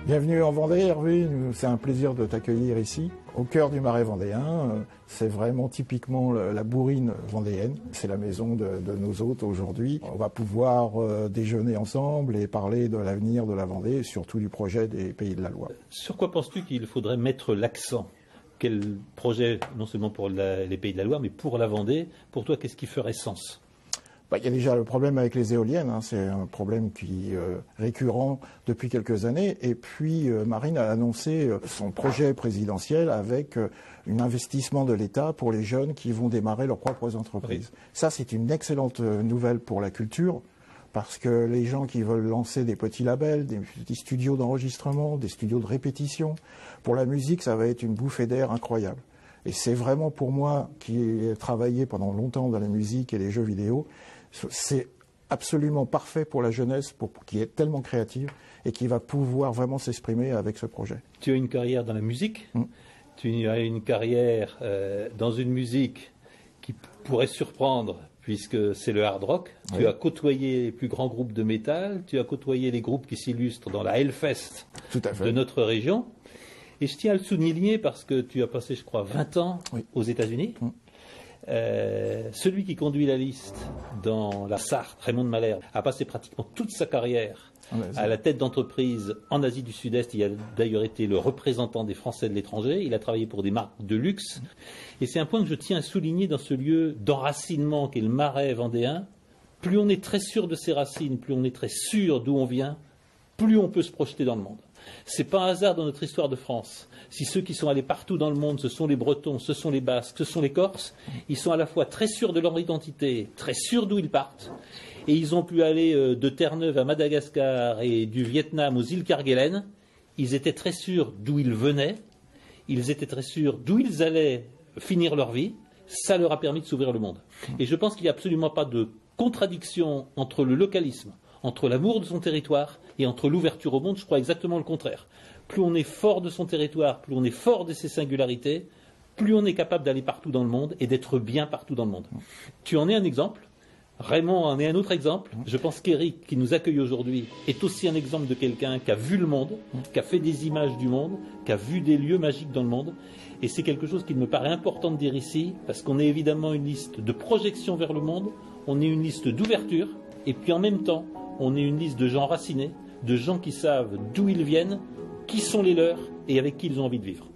Bienvenue en Vendée, Hervé. C'est un plaisir de t'accueillir ici, au cœur du Marais vendéen. C'est vraiment typiquement la bourrine vendéenne. C'est la maison de nos hôtes aujourd'hui. On va pouvoir déjeuner ensemble et parler de l'avenir de la Vendée et surtout du projet des Pays de la Loire. Sur quoi penses-tu qu'il faudrait mettre l'accent ? Quel projet, non seulement pour les Pays de la Loire, mais pour la Vendée? Pour toi, qu'est-ce qui ferait sens ? Il y a déjà le problème avec les éoliennes, c'est un problème qui est récurrent depuis quelques années. Et puis Marine a annoncé son projet présidentiel avec un investissement de l'État pour les jeunes qui vont démarrer leurs propres entreprises. Oui. Ça, c'est une excellente nouvelle pour la culture, parce que les gens qui veulent lancer des petits labels, des petits studios d'enregistrement, des studios de répétition, pour la musique, ça va être une bouffée d'air incroyable. Et c'est vraiment pour moi, qui ai travaillé pendant longtemps dans la musique et les jeux vidéo, c'est absolument parfait pour la jeunesse, qui est tellement créative et qui va pouvoir vraiment s'exprimer avec ce projet. Tu as une carrière dans la musique, tu as une carrière dans une musique qui pourrait surprendre puisque c'est le hard rock. Oui. Tu as côtoyé les plus grands groupes de métal, tu as côtoyé les groupes qui s'illustrent dans la Hellfest de notre région. Et je tiens à le souligner parce que tu as passé, je crois, 20 ans aux États-Unis. Celui qui conduit la liste dans la Sarthe, Raymond de Malherbe, a passé pratiquement toute sa carrière à la tête d'entreprise en Asie du Sud-Est. Il a d'ailleurs été le représentant des Français de l'étranger. Il a travaillé pour des marques de luxe. Et c'est un point que je tiens à souligner dans ce lieu d'enracinement qu'est le Marais vendéen. Plus on est très sûr de ses racines, plus on est très sûr d'où on vient, plus on peut se projeter dans le monde. C'est pas un hasard dans notre histoire de France. Si ceux qui sont allés partout dans le monde, ce sont les Bretons, ce sont les Basques, ce sont les Corses, ils sont à la fois très sûrs de leur identité, très sûrs d'où ils partent, et ils ont pu aller de Terre-Neuve à Madagascar et du Vietnam aux îles Kerguelen. Ils étaient très sûrs d'où ils venaient, ils étaient très sûrs d'où ils allaient finir leur vie. Ça leur a permis de s'ouvrir le monde. Et je pense qu'il n'y a absolument pas de contradiction entre le localisme, entre l'amour de son territoire et entre l'ouverture au monde. Je crois exactement le contraire. Plus on est fort de son territoire, plus on est fort de ses singularités, plus on est capable d'aller partout dans le monde et d'être bien partout dans le monde. Tu en es un exemple, Raymond en est un autre exemple. Je pense qu'Éric, qui nous accueille aujourd'hui, est aussi un exemple de quelqu'un qui a vu le monde, qui a fait des images du monde, qui a vu des lieux magiques dans le monde. Et c'est quelque chose qu'il me paraît important de dire ici, parce qu'on est évidemment une liste de projection vers le monde, on est une liste d'ouverture, et puis en même temps, on est une liste de gens racinés, de gens qui savent d'où ils viennent, qui sont les leurs et avec qui ils ont envie de vivre.